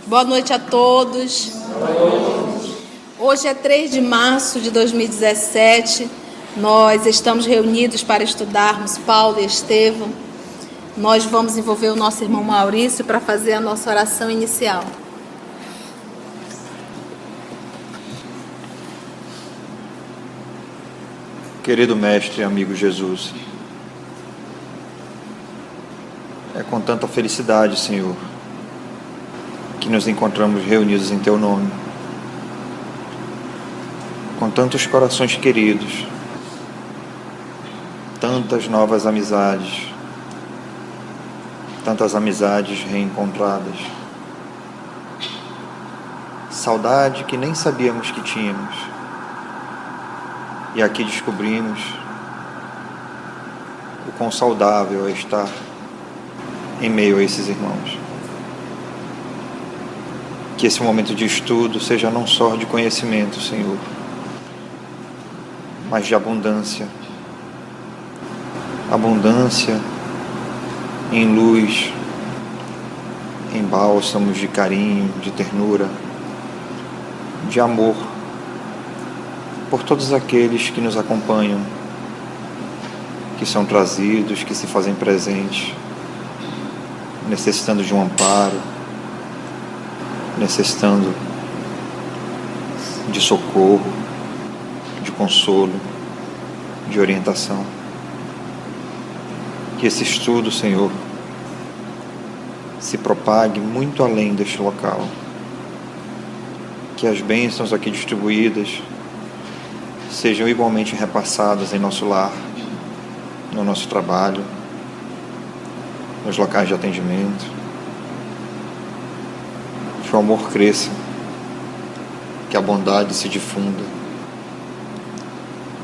Boa noite a todos. Hoje é 3 de março de 2017. Nós estamos reunidos para estudarmos Paulo e Estevão. Nós vamos envolver o nosso irmão Maurício para fazer a nossa oração inicial. Querido Mestre e amigo Jesus, é com tanta felicidade, Senhor, que nos encontramos reunidos em Teu nome, com tantos corações queridos, tantas novas amizades, tantas amizades reencontradas, saudade que nem sabíamos que tínhamos, e aqui descobrimos o quão saudável é estar em meio a esses irmãos. Que esse momento de estudo seja não só de conhecimento, Senhor, mas de abundância. Abundância em luz, em bálsamos de carinho, de ternura, de amor, por todos aqueles que nos acompanham, que são trazidos, que se fazem presentes, necessitando de um amparo, necessitando de socorro, de consolo, de orientação. Que esse estudo, Senhor, se propague muito além deste local. Que as bênçãos aqui distribuídas sejam igualmente repassadas em nosso lar, no nosso trabalho, nos locais de atendimento. Que o amor cresça, que a bondade se difunda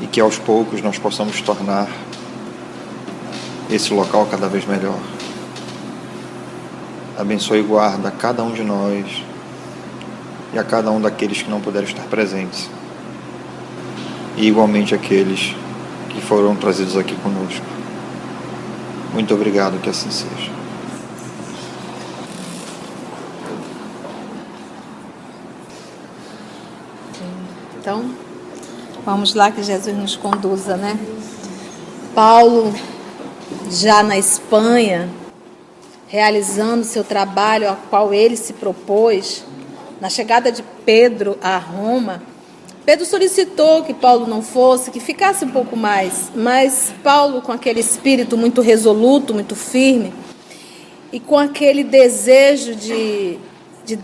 e que aos poucos nós possamos tornar esse local cada vez melhor. Abençoe e guarda a cada um de nós e a cada um daqueles que não puderam estar presentes, e igualmente aqueles que foram trazidos aqui conosco. Muito obrigado, que assim seja. Então, vamos lá, que Jesus nos conduza, né? Paulo, já na Espanha, realizando seu trabalho ao qual ele se propôs, na chegada de Pedro a Roma, Pedro solicitou que Paulo não fosse, que ficasse um pouco mais, mas Paulo, com aquele espírito muito resoluto, muito firme, e com aquele desejo de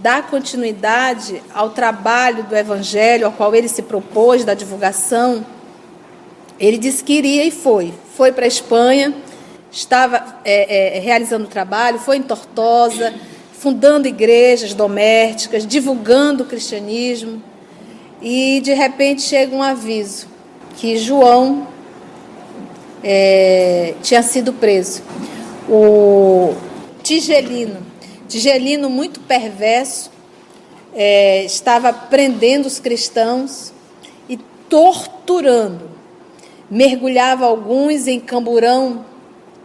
dar continuidade ao trabalho do Evangelho, ao qual ele se propôs, da divulgação, ele disse que iria e foi. Foi para a Espanha, estava realizando o trabalho, foi em Tortosa, fundando igrejas domésticas, divulgando o cristianismo, e de repente chega um aviso que João tinha sido preso. O Tigelino, muito perverso, estava prendendo os cristãos e torturando. Mergulhava alguns em camburão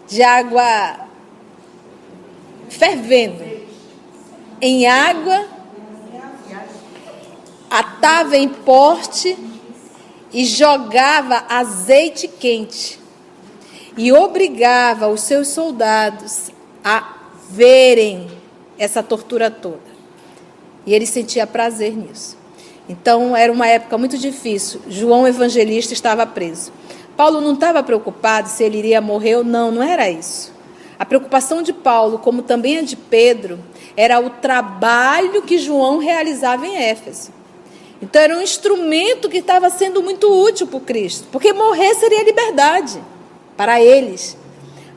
de água fervendo, em água, atava em poste e jogava azeite quente e obrigava os seus soldados a verem essa tortura toda. E ele sentia prazer nisso. Então, era uma época muito difícil. João Evangelista estava preso. Paulo não estava preocupado se ele iria morrer ou não, não era isso. A preocupação de Paulo, como também a de Pedro, era o trabalho que João realizava em Éfeso. Então, era um instrumento que estava sendo muito útil para o Cristo, porque morrer seria liberdade para eles.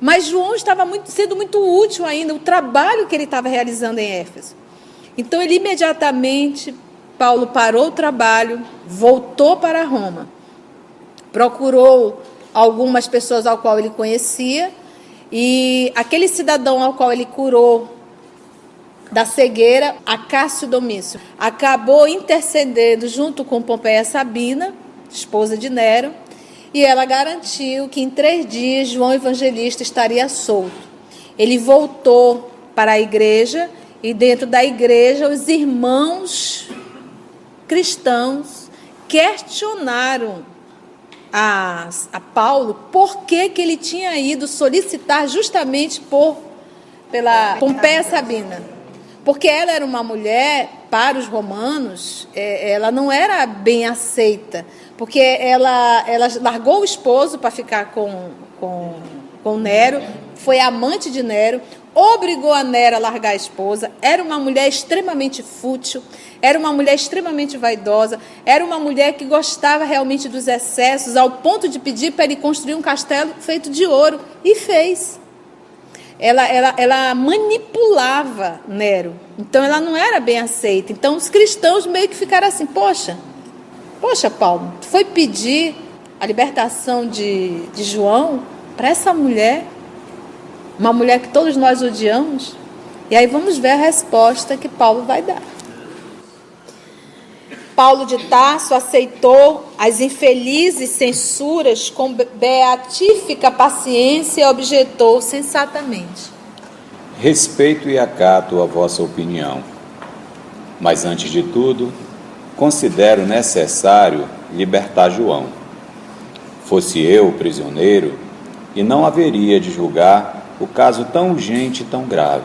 Mas João estava sendo muito útil ainda, o trabalho que ele estava realizando em Éfeso. Então, ele imediatamente, Paulo parou o trabalho, voltou para Roma, procurou algumas pessoas ao qual ele conhecia, e aquele cidadão ao qual ele curou da cegueira, Acácio Domício, acabou intercedendo junto com Pompeia Sabina, esposa de Nero, e ela garantiu que em 3 dias João Evangelista estaria solto. Ele voltou para a igreja, e dentro da igreja os irmãos cristãos questionaram a Paulo por que ele tinha ido solicitar justamente pela Pompeia Sabina. Porque ela era uma mulher, para os romanos, ela não era bem aceita, porque ela largou o esposo para ficar com Nero, foi amante de Nero, obrigou a Nero a largar a esposa, era uma mulher extremamente fútil, era uma mulher extremamente vaidosa, era uma mulher que gostava realmente dos excessos, ao ponto de pedir para ele construir um castelo feito de ouro, e fez. Ela manipulava Nero, então ela não era bem aceita. Então os cristãos meio que ficaram assim, poxa Paulo, tu foi pedir a libertação de João para essa mulher, uma mulher que todos nós odiamos? E aí vamos ver a resposta que Paulo vai dar. Paulo de Tarso aceitou as infelizes censuras com beatífica paciência e objetou sensatamente: respeito e acato a vossa opinião, mas antes de tudo, considero necessário libertar João. Fosse eu prisioneiro, e não haveria de julgar o caso tão urgente e tão grave.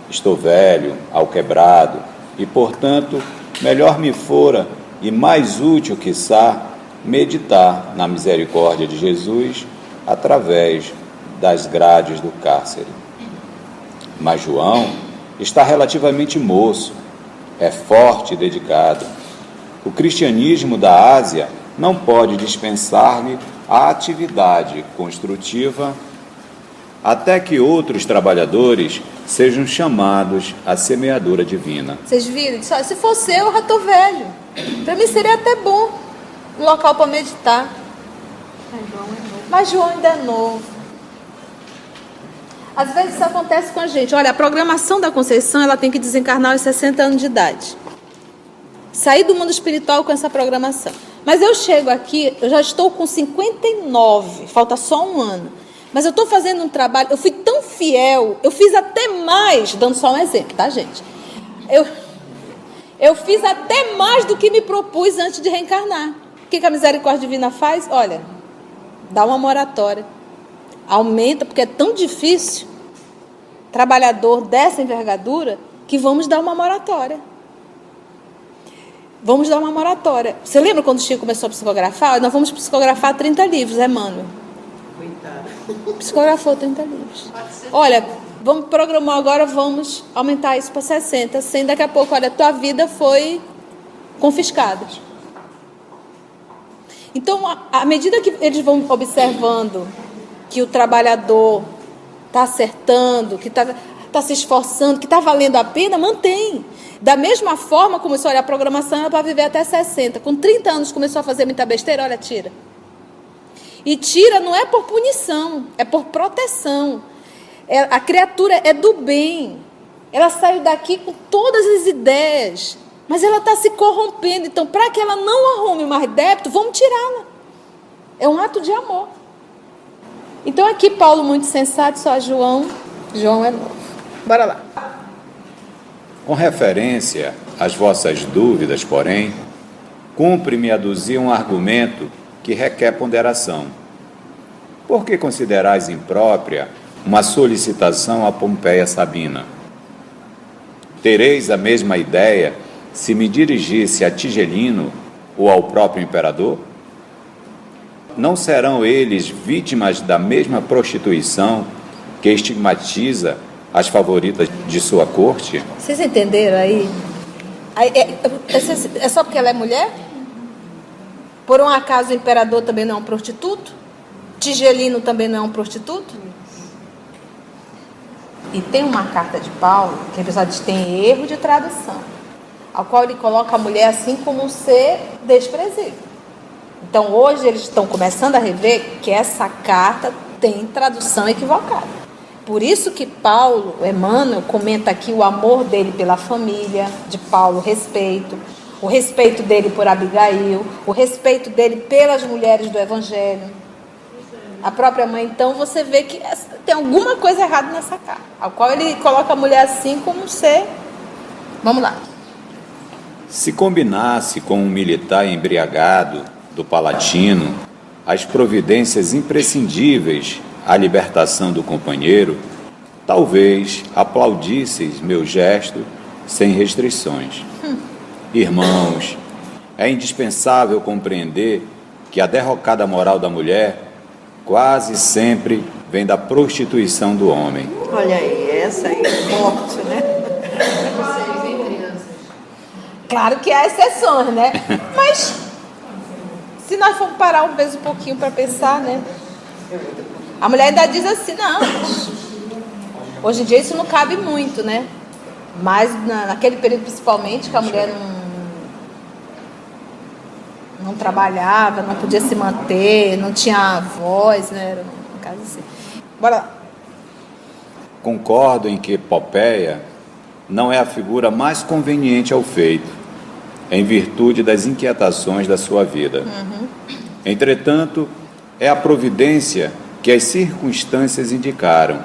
Estou velho, alquebrado, e, portanto, melhor me fora e mais útil, quiçá, meditar na misericórdia de Jesus através das grades do cárcere. Mas João está relativamente moço, é forte e dedicado. O cristianismo da Ásia não pode dispensar-lhe a atividade construtiva até que outros trabalhadores sejam chamados à semeadura divina. Vocês viram? Se fosse eu já estou velho. Para mim seria até bom um local para meditar. Mas João ainda é novo. Às vezes isso acontece com a gente. Olha, a programação da Conceição, ela tem que desencarnar aos 60 anos de idade. Sair do mundo espiritual com essa programação. Mas eu chego aqui, eu já estou com 59, falta só um ano. Mas eu estou fazendo um trabalho, eu fui tão fiel, eu fiz até mais, dando só um exemplo, tá, gente? Eu fiz até mais do que me propus antes de reencarnar. O que a misericórdia divina faz? Olha, dá uma moratória. Aumenta, porque é tão difícil, trabalhador dessa envergadura, que vamos dar uma moratória. Vamos dar uma moratória. Você lembra quando o Chico começou a psicografar? Nós vamos psicografar 30 livros, Emmanuel. Psicografou 30 livros. Olha, vamos programar agora, vamos aumentar isso para 60. Sem daqui a pouco, olha, tua vida foi confiscada. Então, à medida que eles vão observando que o trabalhador está acertando, que está se esforçando, que está valendo a pena, mantém. Da mesma forma, começou a olhar a programação, era para viver até 60. Com 30 anos começou a fazer muita besteira, olha, tira. E tira não é por punição, é por proteção. A criatura é do bem. Ela saiu daqui com todas as ideias, mas ela está se corrompendo. Então, para que ela não arrume mais débito, vamos tirá-la. É um ato de amor. Então, aqui Paulo, muito sensato, só João é novo. Bora lá. Com referência às vossas dúvidas, porém, cumpre-me aduzir um argumento que requer ponderação. Por que considerais imprópria uma solicitação a Pompeia Sabina? Tereis a mesma ideia se me dirigisse a Tigelino ou ao próprio imperador? Não serão eles vítimas da mesma prostituição que estigmatiza as favoritas de sua corte? Vocês entenderam aí? É só porque ela é mulher? Por um acaso o imperador também não é um prostituto? Tigelino também não é um prostituto? E tem uma carta de Paulo, que a pessoa diz que tem erro de tradução, ao qual ele coloca a mulher assim como um ser desprezível. Então, hoje eles estão começando a rever que essa carta tem tradução equivocada. Por isso que Paulo, Emmanuel, comenta aqui o amor dele pela família de Paulo, o respeito dele por Abigail, o respeito dele pelas mulheres do Evangelho, a própria mãe. Então, você vê que tem alguma coisa errada nessa carta, ao qual ele coloca a mulher assim como um ser. Vamos lá. Se combinasse com um militar embriagado do Palatino as providências imprescindíveis à libertação do companheiro, talvez aplaudisseis meu gesto sem restrições. Irmãos, é indispensável compreender que a derrocada moral da mulher quase sempre vem da prostituição do homem. Olha aí, essa aí é forte, né? Claro que há exceções, né? Mas se nós formos parar um pouquinho para pensar, né? A mulher ainda diz assim, não, hoje em dia isso não cabe muito, né? Mas naquele período principalmente que a mulher não trabalhava, não podia se manter, não tinha voz, né? Era um caso assim. Bora lá. Concordo em que Popéia não é a figura mais conveniente ao feito, em virtude das inquietações da sua vida. Entretanto, é a providência que as circunstâncias indicaram,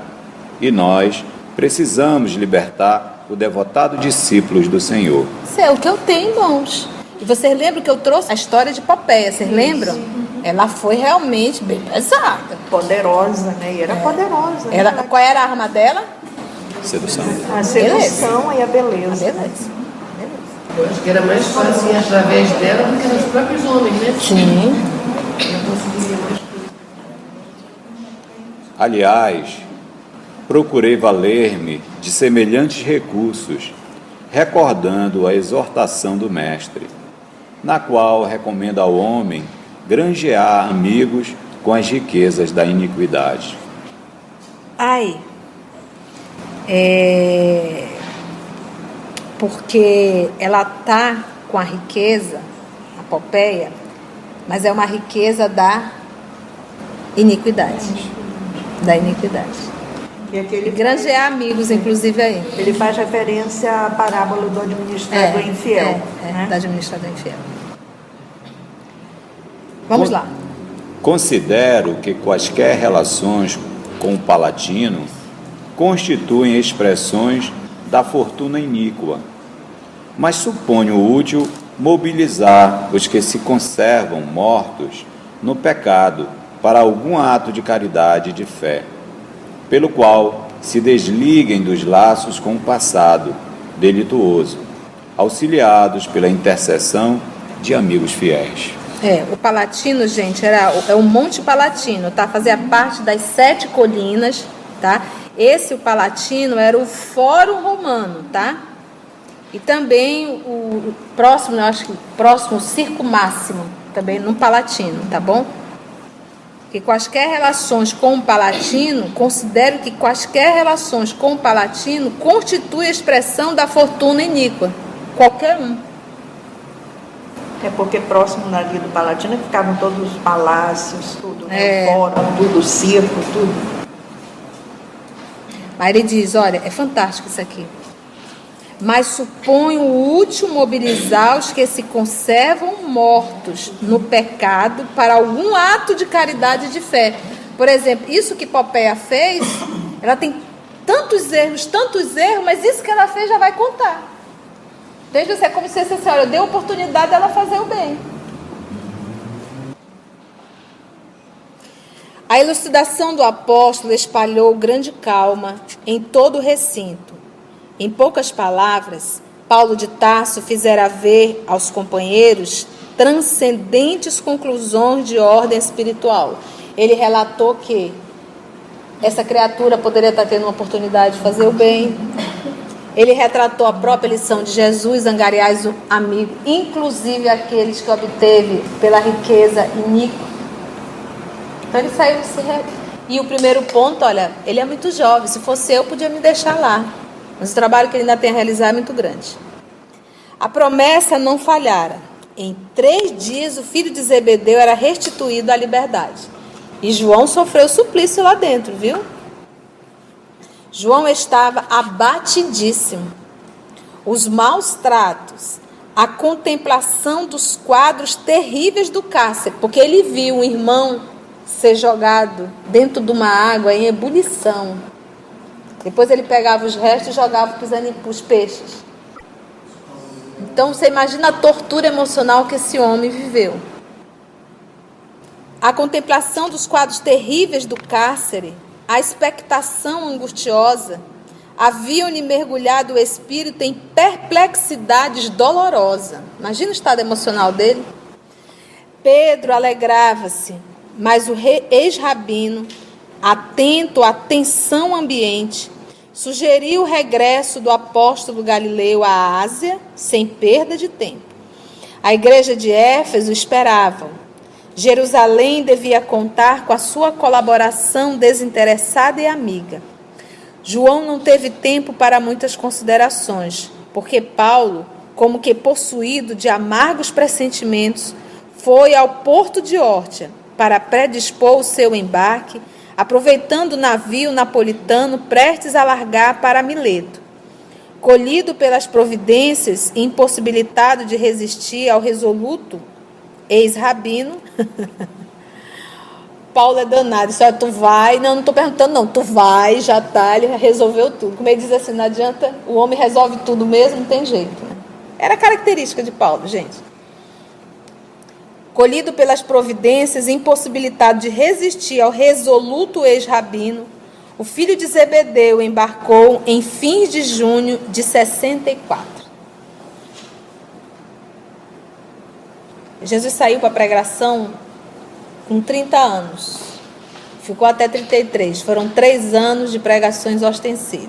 e nós precisamos libertar o devotado discípulos do Senhor. Isso é o que eu tenho, irmãos. E vocês lembram que eu trouxe a história de Popéia, vocês lembram? Ela foi realmente bem pesada. Poderosa, né? E era poderosa. Ela, qual era a arma dela? Sedução. A sedução e a beleza. A beleza. Eu acho que era mais fácil através dela do que dos próprios homens, né? Sim. Eu conseguiria mais. Aliás, procurei valer-me de semelhantes recursos, recordando a exortação do Mestre, na qual recomenda ao homem granjear amigos com as riquezas da iniquidade. Porque ela está com a riqueza, a Popéia, mas é uma riqueza da iniquidade. Da iniquidade. E aquele Granjear amigos, inclusive, aí. ele faz referência à parábola do administrador infiel. Né? Da administrador infiel. Vamos lá. Considero que quaisquer relações com o Palatino constituem expressões da fortuna iníqua, mas suponho útil mobilizar os que se conservam mortos no pecado para algum ato de caridade e de fé, pelo qual se desliguem dos laços com o passado delituoso, auxiliados pela intercessão de amigos fiéis. O Palatino, gente, é o Monte Palatino, tá? Fazia parte das 7 colinas, tá? O Palatino era o Fórum Romano, tá? E também o próximo, eu acho que próximo, o Circo Máximo, também no Palatino, tá bom? Que quaisquer relações com o Palatino, considero que quaisquer relações com o Palatino constitui a expressão da fortuna iníqua. Qualquer um. É porque próximo ali do Palatino ficavam todos os palácios, tudo, né? É. O fórum, tudo, o circo, tudo. Aí ele diz, olha, é fantástico isso aqui. Mas suponho útil mobilizar os que se conservam mortos no pecado para algum ato de caridade e de fé. Por exemplo, isso que Popéia fez, ela tem tantos erros, mas isso que ela fez já vai contar. Veja, é como se a senhora deu a oportunidade dela fazer o bem. A elucidação do apóstolo espalhou grande calma em todo o recinto. Em poucas palavras, Paulo de Tarso fizera ver aos companheiros transcendentes conclusões de ordem espiritual. Ele relatou que essa criatura poderia estar tendo uma oportunidade de fazer o bem. Ele retratou a própria lição de Jesus, angariais o amigo, inclusive aqueles que obteve pela riqueza iníqua. Então ele saiu E o primeiro ponto, olha, ele é muito jovem. Se fosse eu, podia me deixar lá. Mas o trabalho que ele ainda tem a realizar é muito grande. A promessa não falhara. Em 3 dias, o filho de Zebedeu era restituído à liberdade. E João sofreu suplício lá dentro, viu? João estava abatidíssimo. Os maus tratos, a contemplação dos quadros terríveis do cárcere, porque ele viu um irmão ser jogado dentro de uma água em ebulição. Depois ele pegava os restos e jogava para os peixes. Então você imagina a tortura emocional que esse homem viveu. A contemplação dos quadros terríveis do cárcere, a expectação angustiosa, haviam-lhe mergulhado o espírito em perplexidades dolorosas. Imagina o estado emocional dele. Pedro alegrava-se, mas o ex-rabino, atento à tensão ambiente, sugeriu o regresso do apóstolo Galileu à Ásia sem perda de tempo. A igreja de Éfeso esperava. Jerusalém devia contar com a sua colaboração desinteressada e amiga. João não teve tempo para muitas considerações, porque Paulo, como que possuído de amargos pressentimentos, foi ao porto de Órtia para predispor o seu embarque, aproveitando o navio napolitano prestes a largar para Mileto. Colhido pelas providências e impossibilitado de resistir ao resoluto ex-rabino, Paulo é danado. Isso é, tu vai, não estou perguntando não, tu vai, já está, ele resolveu tudo. Como ele diz assim, não adianta, o homem resolve tudo mesmo, não tem jeito. Né? Era característica de Paulo, gente. Colhido pelas providências e impossibilitado de resistir ao resoluto ex-rabino, o filho de Zebedeu embarcou em fins de junho de 64. Jesus saiu para a pregação com 30 anos. Ficou até 33. Foram 3 anos de pregações ostensivas.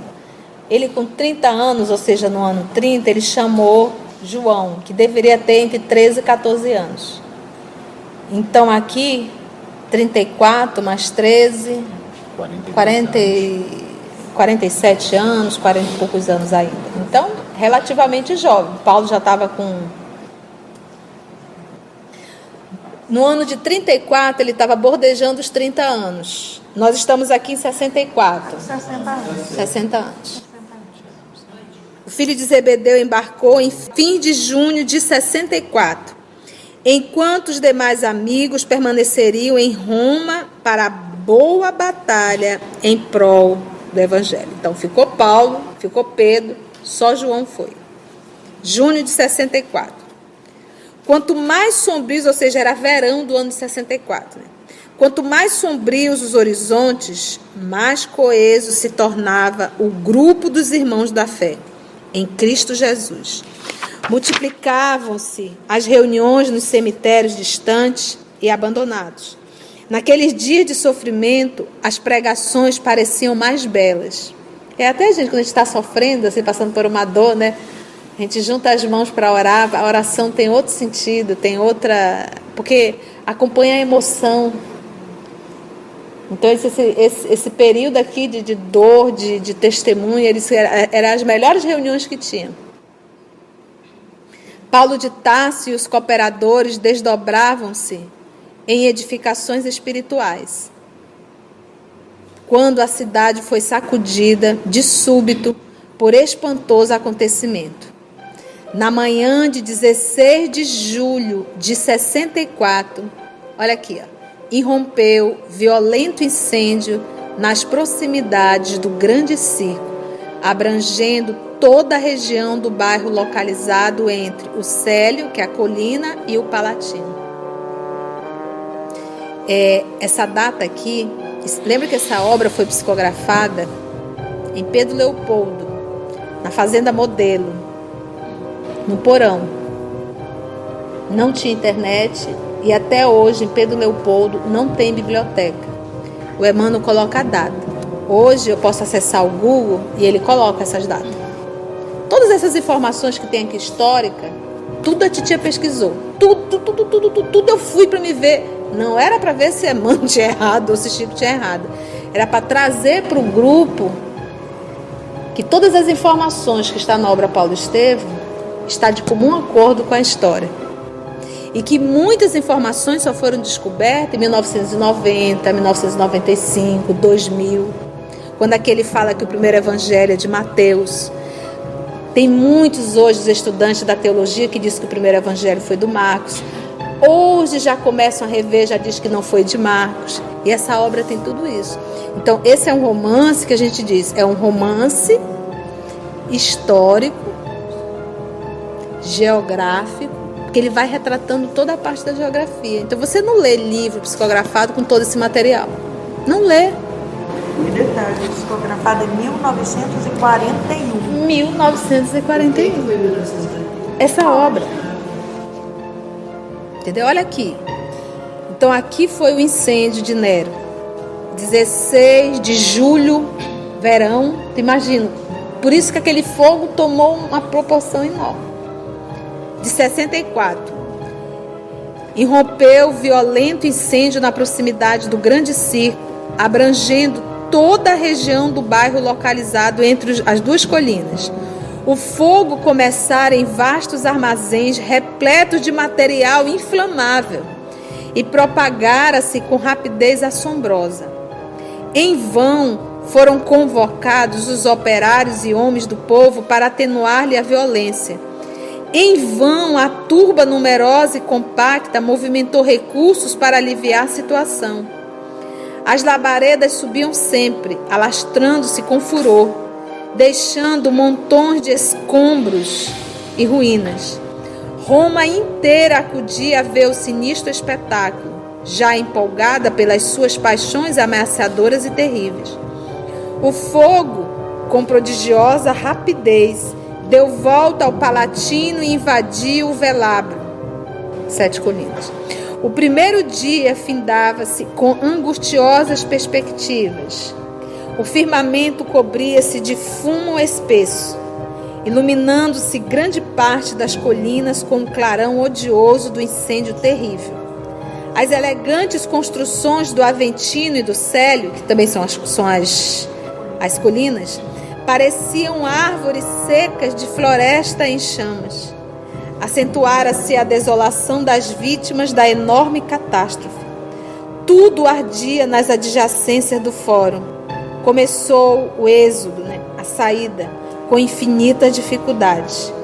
Ele com 30 anos, ou seja, no ano 30, ele chamou João, que deveria ter entre 13 e 14 anos. Então aqui, 34 mais 13, 47 anos, 40 e poucos anos ainda. Então, relativamente jovem. Paulo já estava com... No ano de 34, ele estava bordejando os 30 anos. Nós estamos aqui em 64. 60 anos. O filho de Zebedeu embarcou em fim de junho de 64. Enquanto os demais amigos permaneceriam em Roma para a boa batalha em prol do Evangelho. Então, ficou Paulo, ficou Pedro, só João foi. Junho de 64. Quanto mais sombrios, ou seja, era verão do ano de 64, né? Quanto mais sombrios os horizontes, mais coeso se tornava o grupo dos irmãos da fé, em Cristo Jesus. Multiplicavam-se as reuniões nos cemitérios distantes e abandonados. Naqueles dias de sofrimento, as pregações pareciam mais belas. Até a gente, quando a gente está sofrendo, assim, passando por uma dor, né? A gente junta as mãos para orar, a oração tem outro sentido, tem outra... Porque acompanha a emoção. Então, esse período aqui de dor, de testemunho, eram as melhores reuniões que tinham. Paulo de Tarso e os cooperadores desdobravam-se em edificações espirituais. Quando a cidade foi sacudida de súbito por espantoso acontecimento. Na manhã de 16 de julho de 64, olha aqui, irrompeu violento incêndio nas proximidades do grande circo, abrangendo toda a região do bairro localizado entre o Célio, que é a colina, e o Palatino. Essa data aqui, lembra que essa obra foi psicografada em Pedro Leopoldo, na Fazenda Modelo, no porão. Não tinha internet e até hoje em Pedro Leopoldo não tem biblioteca. O Emmanuel coloca a data. Hoje eu posso acessar o Google e ele coloca essas datas. Todas essas informações que tem aqui histórica, tudo a titia pesquisou. Tudo eu fui para me ver. Não era para ver se Emmanuel tinha errado ou se Chico tinha errado. Era para trazer para o grupo que todas as informações que estão na obra Paulo Estevam está de comum acordo com a história. e que muitas informações só foram descobertas em 1990, 1995, 2000, quando aquele fala que o primeiro evangelho é de Mateus. Tem muitos hoje estudantes da teologia que dizem que o primeiro evangelho foi do Marcos. Hoje já começam a rever, já diz que não foi de Marcos. E essa obra tem tudo isso. Então esse é um romance que a gente diz, é um romance histórico, geográfico, porque ele vai retratando toda a parte da geografia. Então você não lê livro psicografado com todo esse material. Não lê. E detalhe, psicografado em 1941. 1941. Essa obra. Entendeu? Olha aqui. Então aqui foi o incêndio de Nero. 16 de julho, verão. Tu imagina. Por isso que aquele fogo tomou uma proporção enorme. De 64. Irrompeu violento incêndio na proximidade do grande circo, abrangendo toda a região do bairro localizado entre as duas colinas. O fogo começara em vastos armazéns repletos de material inflamável e propagara-se com rapidez assombrosa. Em vão foram convocados os operários e homens do povo para atenuar-lhe a violência. Em vão a turba numerosa e compacta movimentou recursos para aliviar a situação. As labaredas subiam sempre, alastrando-se com furor, deixando montões de escombros e ruínas. Roma inteira acudia a ver o sinistro espetáculo, já empolgada pelas suas paixões ameaçadoras e terríveis. O fogo, com prodigiosa rapidez, deu volta ao Palatino e invadiu o Velabro, 7 colinas. O primeiro dia findava-se com angustiosas perspectivas. O firmamento cobria-se de fumo espesso, iluminando-se grande parte das colinas com o clarão odioso do incêndio terrível. As elegantes construções do Aventino e do Célio, que também são as colinas, pareciam árvores secas de floresta em chamas. Acentuara-se a desolação das vítimas da enorme catástrofe. Tudo ardia nas adjacências do fórum. Começou o êxodo, a saída, com infinita dificuldade.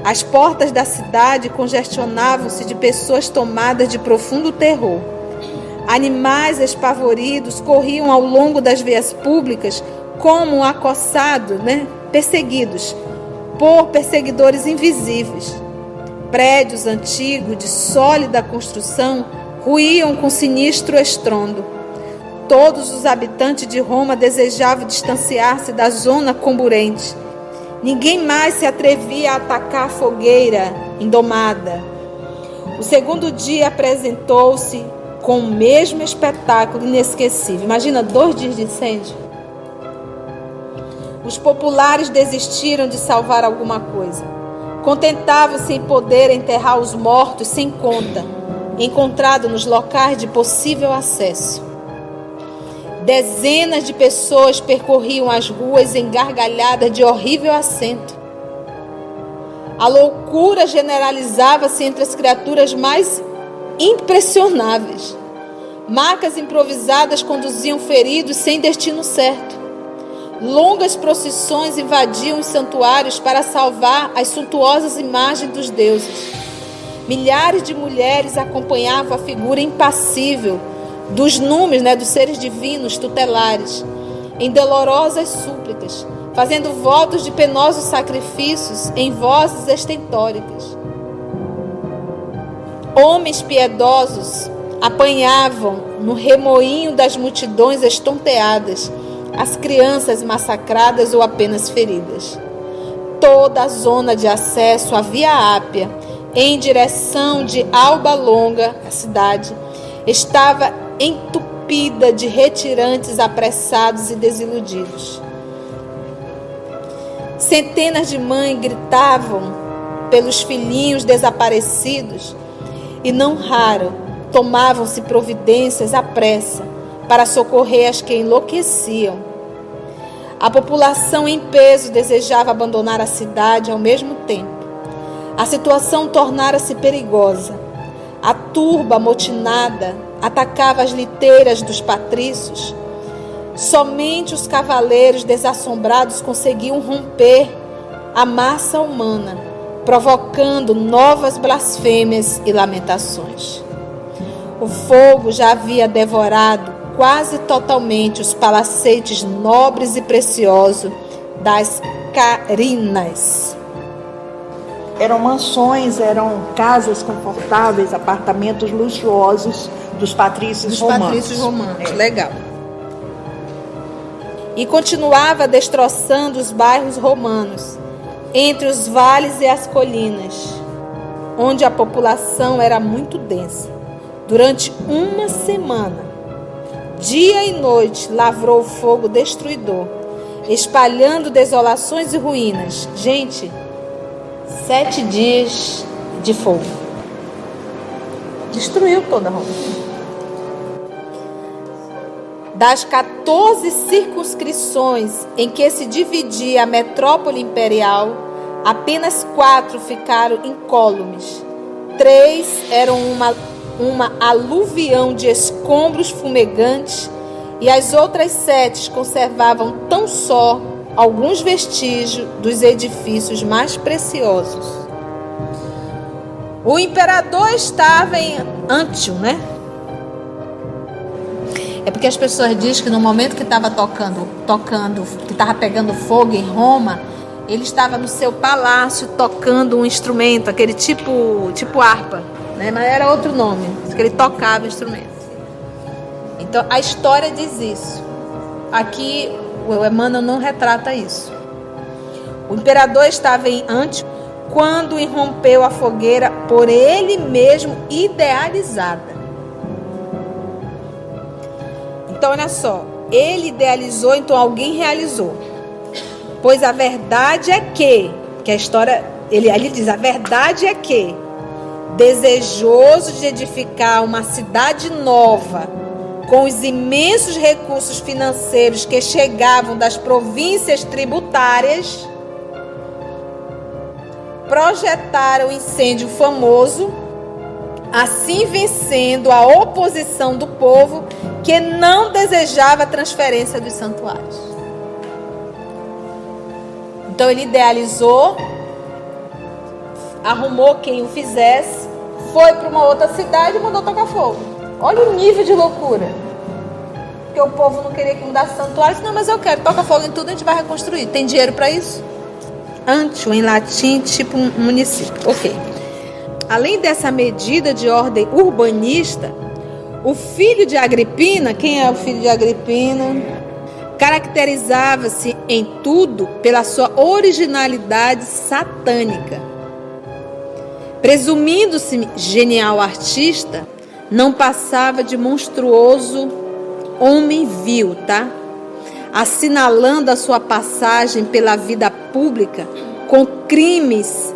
As portas da cidade congestionavam-se de pessoas tomadas de profundo terror. Animais espavoridos corriam ao longo das vias públicas como acossados, perseguidos por perseguidores invisíveis. Prédios antigos de sólida construção ruíam com sinistro estrondo. Todos os habitantes de Roma desejavam distanciar-se da zona comburente. Ninguém mais se atrevia a atacar a fogueira indomada. O segundo dia apresentou-se com o mesmo espetáculo inesquecível. Imagina 2 dias de incêndio. Os populares desistiram de salvar alguma coisa. Contentavam-se em poder enterrar os mortos sem conta, encontrados nos locais de possível acesso. Dezenas de pessoas percorriam as ruas engargalhadas de horrível acento. A loucura generalizava-se entre as criaturas mais impressionáveis. Macas improvisadas conduziam feridos sem destino certo. Longas procissões invadiam os santuários para salvar as suntuosas imagens dos deuses. Milhares de mulheres acompanhavam a figura impassível dos números, dos seres divinos tutelares, em dolorosas súplicas, fazendo votos de penosos sacrifícios em vozes estentóricas. Homens piedosos apanhavam no remoinho das multidões estonteadas as crianças massacradas ou apenas feridas. Toda a zona de acesso à Via Ápia, em direção de Alba Longa, a cidade, estava entupida de retirantes apressados e desiludidos. Centenas de mães gritavam pelos filhinhos desaparecidos e, não raro, tomavam-se providências à pressa para socorrer as que enlouqueciam. A população em peso desejava abandonar a cidade ao mesmo tempo. A situação tornara-se perigosa. A turba amotinada atacava as liteiras dos patrícios. Somente os cavaleiros desassombrados conseguiam romper a massa humana, provocando novas blasfêmias e lamentações. O fogo já havia devorado quase totalmente os palacetes nobres e preciosos das Carinas. Eram mansões, eram casas confortáveis, apartamentos luxuosos dos patrícios romanos. Legal. E continuava destroçando os bairros romanos, entre os vales e as colinas, onde a população era muito densa. Durante uma semana, dia e noite, lavrou o fogo destruidor, espalhando desolações e ruínas. Gente, 7 dias de fogo. Destruiu toda Roma. Das 14 circunscrições em que se dividia a metrópole imperial, apenas 4 ficaram incólumes. 3 eram uma aluvião de escombros fumegantes, e as outras 7 conservavam tão só alguns vestígios dos edifícios mais preciosos. O imperador estava em Antium, né? É porque as pessoas dizem que no momento que estava tocando, que estava pegando fogo em Roma, ele estava no seu palácio tocando um instrumento, aquele tipo harpa, né? Mas era outro nome, que ele tocava o instrumento. Então a história diz isso. Aqui o Emmanuel não retrata isso. O imperador estava em Antium quando irrompeu a fogueira por ele mesmo idealizada. Então olha só, ele idealizou, então alguém realizou. Pois a verdade é que a história, ele diz, a verdade é que, desejoso de edificar uma cidade nova, com os imensos recursos financeiros que chegavam das províncias tributárias, projetaram o incêndio famoso, assim vencendo a oposição do povo que não desejava a transferência dos santuários. Então ele idealizou, arrumou quem o fizesse, foi para uma outra cidade e mandou tocar fogo. Olha o nível de loucura. Porque o povo não queria que mudasse santuário. Não, mas eu quero, toca fogo em tudo, a gente vai reconstruir. Tem dinheiro para isso? Antium, em latim, tipo um município. Ok. Além dessa medida de ordem urbanista, o filho de Agripina, quem é o filho de Agripina? Caracterizava-se em tudo pela sua originalidade satânica. Presumindo-se genial artista, não passava de monstruoso homem vil, tá? Assinalando a sua passagem pela vida pública com crimes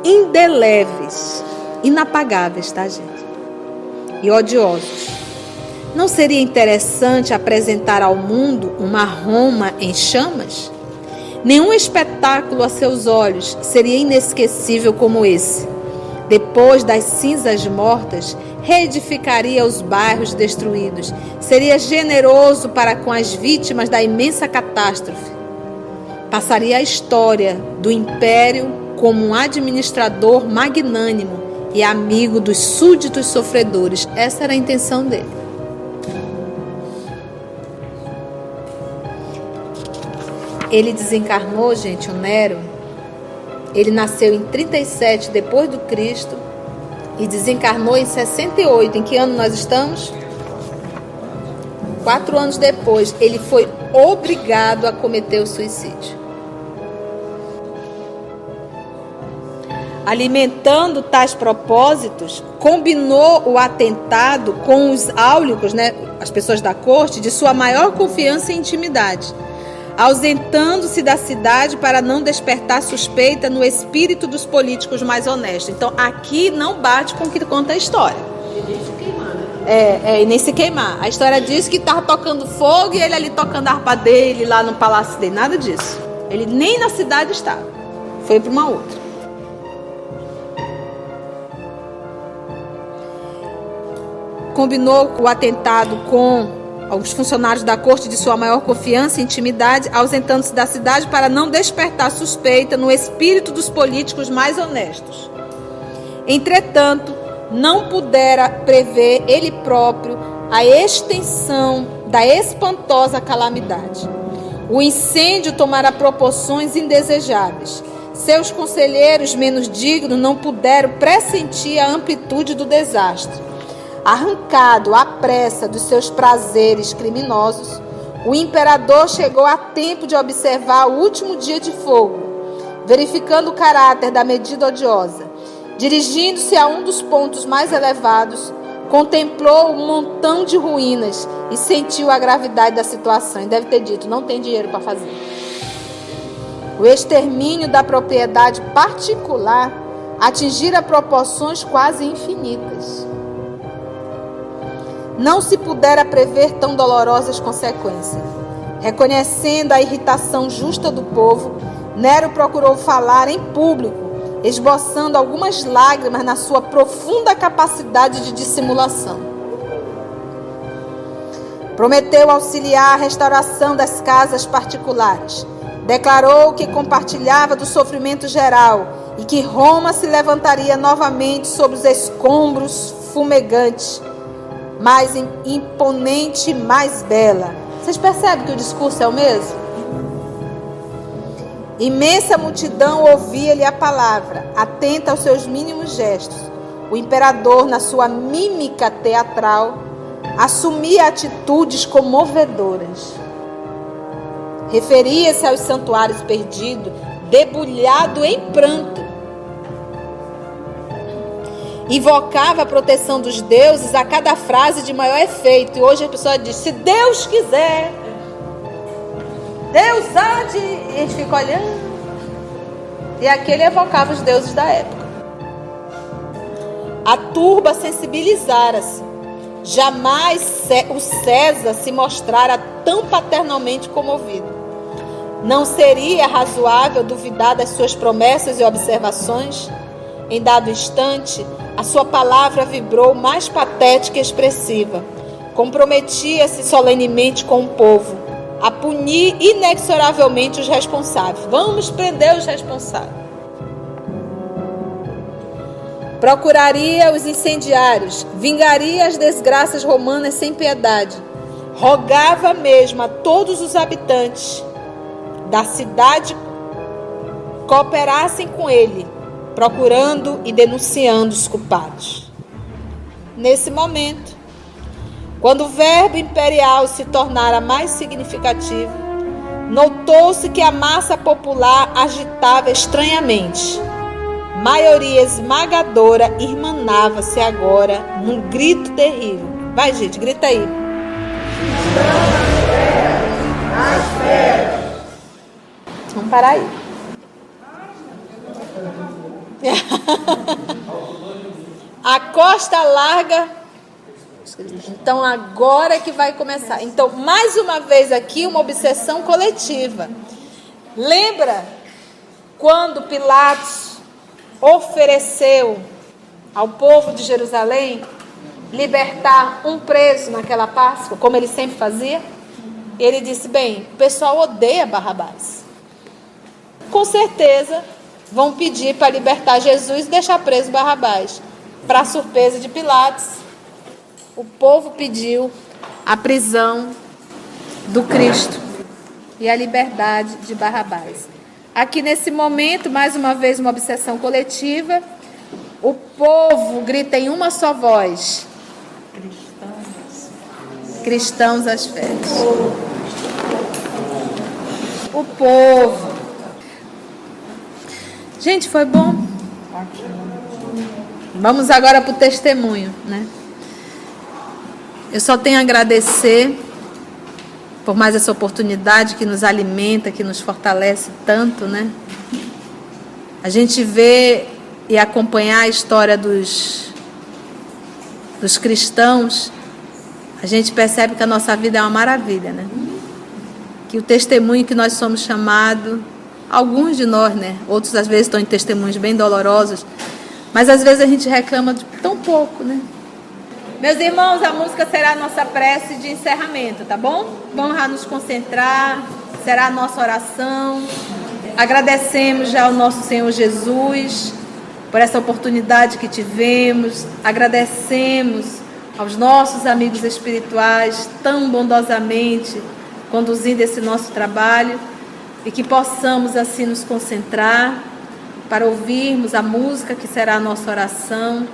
indeléveis, inapagáveis, tá, gente? E odiosos. Não seria interessante apresentar ao mundo uma Roma em chamas? Nenhum espetáculo a seus olhos seria inesquecível como esse. Depois das cinzas mortas, reedificaria os bairros destruídos. Seria generoso para com as vítimas da imensa catástrofe. Passaria a história do império como um administrador magnânimo e amigo dos súditos sofredores. Essa era a intenção dele. Ele desencarnou, gente, o Nero. Ele nasceu em 37 depois do Cristo e desencarnou em 68. Em que ano nós estamos? 4 anos depois, ele foi obrigado a cometer o suicídio. Alimentando tais propósitos, combinou o atentado com os áulicos, né, as pessoas da corte, de sua maior confiança e intimidade, ausentando-se da cidade para não despertar suspeita no espírito dos políticos mais honestos. Então, aqui não bate com o que conta a história. E nem se queimar, né? E nem se queimar. A história diz que estava tocando fogo e ele ali tocando a harpa dele lá no palácio dele. Nada disso. Ele nem na cidade estava. Foi para uma outra. combinou o atentado com os funcionários da corte de sua maior confiança e intimidade, ausentando-se da cidade para não despertar suspeita no espírito dos políticos mais honestos. Entretanto, não pudera prever ele próprio a extensão da espantosa calamidade. O incêndio tomara proporções indesejáveis. Seus conselheiros menos dignos não puderam pressentir a amplitude do desastre. Arrancado à pressa dos seus prazeres criminosos, o imperador chegou a tempo de observar o último dia de fogo, verificando o caráter da medida odiosa. Dirigindo-se a um dos pontos mais elevados, contemplou um montão de ruínas e sentiu a gravidade da situação. E deve ter dito, não tem dinheiro para fazer. O extermínio da propriedade particular atingira proporções quase infinitas. Não se pudera prever tão dolorosas consequências. Reconhecendo a irritação justa do povo, Nero procurou falar em público, esboçando algumas lágrimas na sua profunda capacidade de dissimulação. Prometeu auxiliar a restauração das casas particulares. Declarou que compartilhava do sofrimento geral e que Roma se levantaria novamente sobre os escombros fumegantes, mais imponente e mais bela. Vocês percebem que o discurso é o mesmo? Imensa multidão ouvia-lhe a palavra, atenta aos seus mínimos gestos. O imperador, na sua mímica teatral, assumia atitudes comovedoras. Referia-se aos santuários perdidos, debulhado em pranto. Invocava a proteção dos deuses a cada frase de maior efeito. E hoje a pessoa diz, se Deus quiser, Deus há de... E a gente fica olhando. E aquele evocava os deuses da época. A turba sensibilizara-se. Jamais o César se mostrara tão paternalmente comovido. Não seria razoável duvidar das suas promessas e observações? Em dado instante, a sua palavra vibrou mais patética e expressiva. Comprometia-se solenemente com o povo a punir inexoravelmente os responsáveis. Vamos prender os responsáveis. Procuraria os incendiários, vingaria as desgraças romanas sem piedade. Rogava mesmo a todos os habitantes da cidade cooperassem com ele, procurando e denunciando os culpados. Nesse momento, quando o verbo imperial se tornara mais significativo, notou-se que a massa popular agitava estranhamente. Maioria esmagadora irmanava-se agora num grito terrível. Vai, gente, grita aí. Vamos parar aí. A costa larga. Então agora é que vai começar. Então, mais uma vez aqui, uma obsessão coletiva. Lembra quando Pilatos ofereceu ao povo de Jerusalém libertar um preso naquela Páscoa, como ele sempre fazia? Ele disse, bem, o pessoal odeia Barrabás. Com certeza vão pedir para libertar Jesus e deixar preso Barrabás. Para surpresa de Pilatos, o povo pediu a prisão do Cristo e a liberdade de Barrabás. Aqui nesse momento, mais uma vez uma obsessão coletiva, o povo grita em uma só voz. Cristãos às férias. O povo. Gente, foi bom? Vamos agora para o testemunho, né? Eu só tenho a agradecer por mais essa oportunidade que nos alimenta, que nos fortalece tanto, né? A gente vê e acompanhar a história dos cristãos, a gente percebe que a nossa vida é uma maravilha, né? Que o testemunho que nós somos chamados, alguns de nós, né? Outros às vezes estão em testemunhos bem dolorosos, mas às vezes a gente reclama de tão pouco, né? Meus irmãos, a música será a nossa prece de encerramento, tá bom? Vamos lá nos concentrar, será a nossa oração. Agradecemos já ao nosso Senhor Jesus por essa oportunidade que tivemos. Agradecemos aos nossos amigos espirituais tão bondosamente conduzindo esse nosso trabalho e que possamos assim nos concentrar para ouvirmos a música que será a nossa oração.